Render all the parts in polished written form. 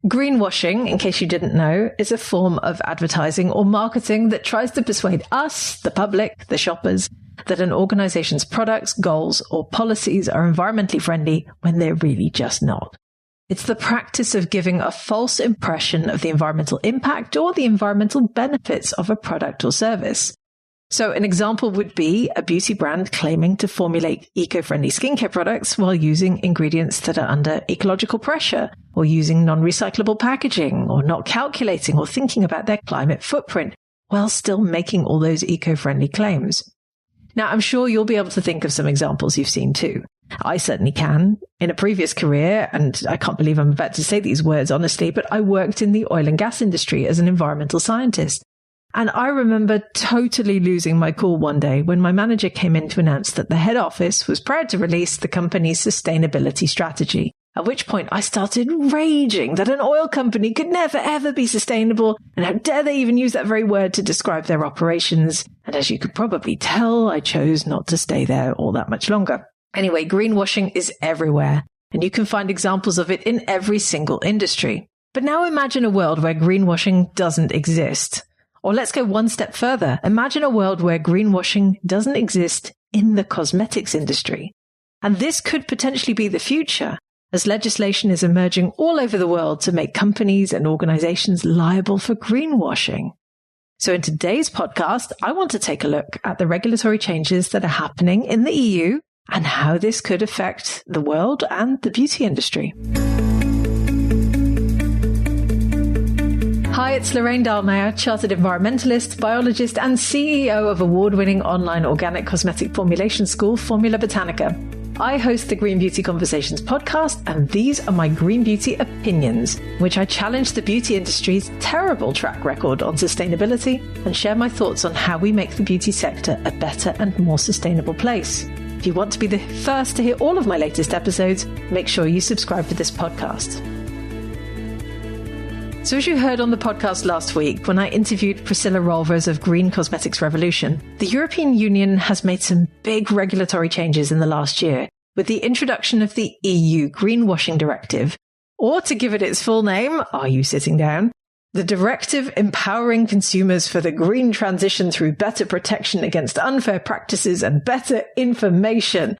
Greenwashing, in case you didn't know, is a form of advertising or marketing that tries to persuade us, the public, the shoppers, that an organization's products, goals, or policies are environmentally friendly when they're really just not. It's the practice of giving a false impression of the environmental impact or the environmental benefits of a product or service. So an example would be a beauty brand claiming to formulate eco-friendly skincare products while using ingredients that are under ecological pressure, or using non-recyclable packaging, or not calculating or thinking about their climate footprint, while still making all those eco-friendly claims. Now, I'm sure you'll be able to think of some examples you've seen too. I certainly can. In a previous career, and I can't believe I'm about to say these words honestly, but I worked in the oil and gas industry as an environmental scientist. And I remember totally losing my cool one day when my manager came in to announce that the head office was proud to release the company's sustainability strategy. At which point I started raging that an oil company could never ever be sustainable, and how dare they even use that very word to describe their operations. And as you could probably tell, I chose not to stay there all that much longer. Anyway, greenwashing is everywhere, and you can find examples of it in every single industry. But now imagine a world where greenwashing doesn't exist. Or let's go one step further. Imagine a world where greenwashing doesn't exist in the cosmetics industry. And this could potentially be the future, as legislation is emerging all over the world to make companies and organizations liable for greenwashing. So in today's podcast, I want to take a look at the regulatory changes that are happening in the EU and how this could affect the world and the beauty industry. Hi, it's Lorraine Dallmeier, Chartered Environmentalist, Biologist, and CEO of award-winning online organic cosmetic formulation school, Formula Botanica. I host the Green Beauty Conversations podcast, and these are my green beauty opinions, in which I challenge the beauty industry's terrible track record on sustainability and share my thoughts on how we make the beauty sector a better and more sustainable place. If you want to be the first to hear all of my latest episodes, make sure you subscribe to this podcast. So as you heard on the podcast last week, when I interviewed Priscilla Rolvers of Green Cosmetics Revolution, the European Union has made some big regulatory changes in the last year with the introduction of the EU Greenwashing Directive, or to give it its full name, are you sitting down? The Directive Empowering Consumers for the Green Transition Through Better Protection Against Unfair Practices and Better Information.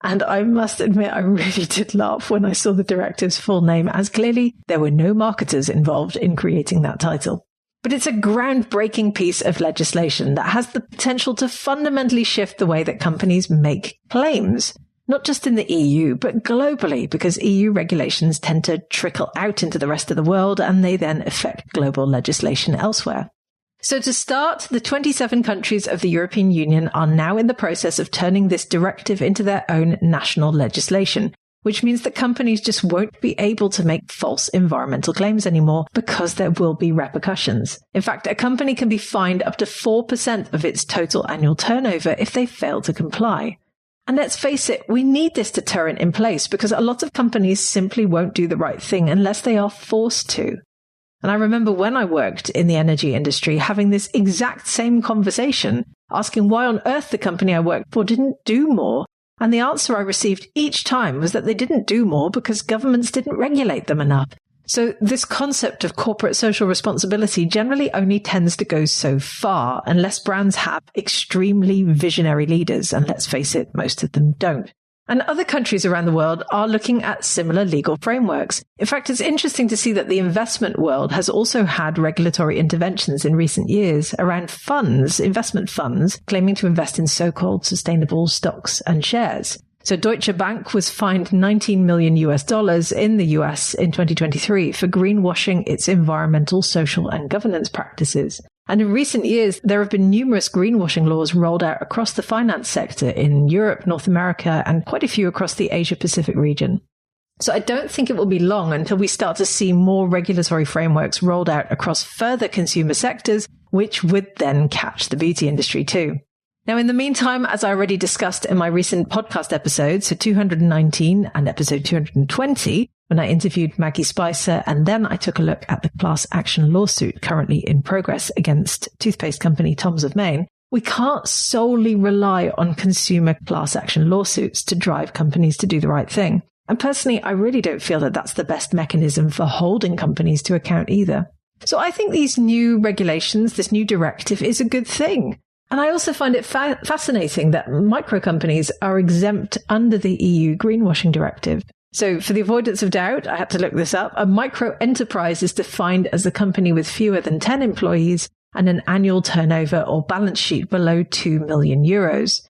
And I must admit, I really did laugh when I saw the directive's full name, as clearly there were no marketers involved in creating that title. But it's a groundbreaking piece of legislation that has the potential to fundamentally shift the way that companies make claims, not just in the EU, but globally, because EU regulations tend to trickle out into the rest of the world and they then affect global legislation elsewhere. So to start, the 27 countries of the European Union are now in the process of turning this directive into their own national legislation, which means that companies just won't be able to make false environmental claims anymore because there will be repercussions. In fact, a company can be fined up to 4% of its total annual turnover if they fail to comply. And let's face it, we need this deterrent in place because a lot of companies simply won't do the right thing unless they are forced to. And I remember when I worked in the energy industry having this exact same conversation, asking why on earth the company I worked for didn't do more. And the answer I received each time was that they didn't do more because governments didn't regulate them enough. So this concept of corporate social responsibility generally only tends to go so far unless brands have extremely visionary leaders. And let's face it, most of them don't. And other countries around the world are looking at similar legal frameworks. In fact, it's interesting to see that the investment world has also had regulatory interventions in recent years around investment funds, claiming to invest in so-called sustainable stocks and shares. So Deutsche Bank was fined $19 million in the US in 2023 for greenwashing its environmental, social, and governance practices. And in recent years, there have been numerous greenwashing laws rolled out across the finance sector in Europe, North America, and quite a few across the Asia-Pacific region. So I don't think it will be long until we start to see more regulatory frameworks rolled out across further consumer sectors, which would then catch the beauty industry too. Now, in the meantime, as I already discussed in my recent podcast episodes, so 219 and episode 220, when I interviewed Maggie Spicer, and then I took a look at the class action lawsuit currently in progress against toothpaste company Tom's of Maine, we can't solely rely on consumer class action lawsuits to drive companies to do the right thing. And personally, I really don't feel that that's the best mechanism for holding companies to account either. So I think these new regulations, this new directive is a good thing. And I also find it fascinating that micro companies are exempt under the EU Greenwashing directive. So for the avoidance of doubt, I had to look this up. A micro enterprise is defined as a company with fewer than 10 employees and an annual turnover or balance sheet below 2 million euros.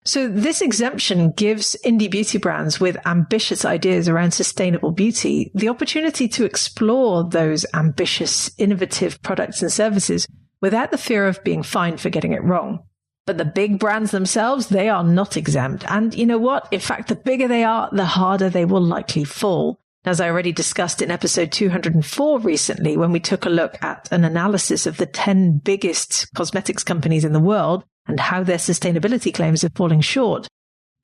So this exemption gives indie beauty brands with ambitious ideas around sustainable beauty the opportunity to explore those ambitious, innovative products and services without the fear of being fined for getting it wrong. But the big brands themselves, they are not exempt. And you know what? In fact, the bigger they are, the harder they will likely fall. As I already discussed in episode 204 recently, when we took a look at an analysis of the 10 biggest cosmetics companies in the world and how their sustainability claims are falling short,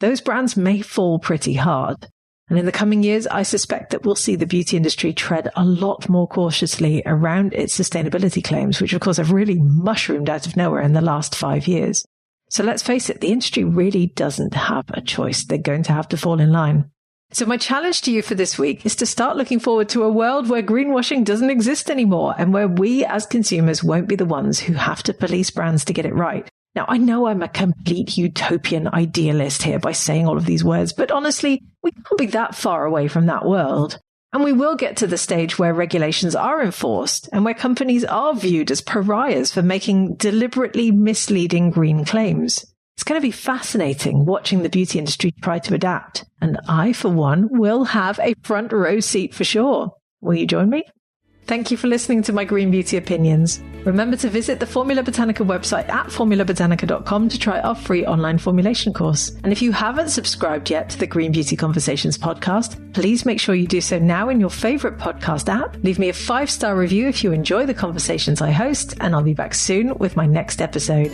those brands may fall pretty hard. And in the coming years, I suspect that we'll see the beauty industry tread a lot more cautiously around its sustainability claims, which of course have really mushroomed out of nowhere in the last 5 years. So let's face it, the industry really doesn't have a choice. They're going to have to fall in line. So my challenge to you for this week is to start looking forward to a world where greenwashing doesn't exist anymore and where we as consumers won't be the ones who have to police brands to get it right. Now, I know I'm a complete utopian idealist here by saying all of these words, but honestly, we can't be that far away from that world. And we will get to the stage where regulations are enforced and where companies are viewed as pariahs for making deliberately misleading green claims. It's going to be fascinating watching the beauty industry try to adapt. And I, for one, will have a front row seat for sure. Will you join me? Thank you for listening to my Green Beauty Opinions. Remember to visit the Formula Botanica website at formulabotanica.com to try our free online formulation course. And if you haven't subscribed yet to the Green Beauty Conversations podcast, please make sure you do so now in your favorite podcast app. Leave me a 5-star review if you enjoy the conversations I host, and I'll be back soon with my next episode.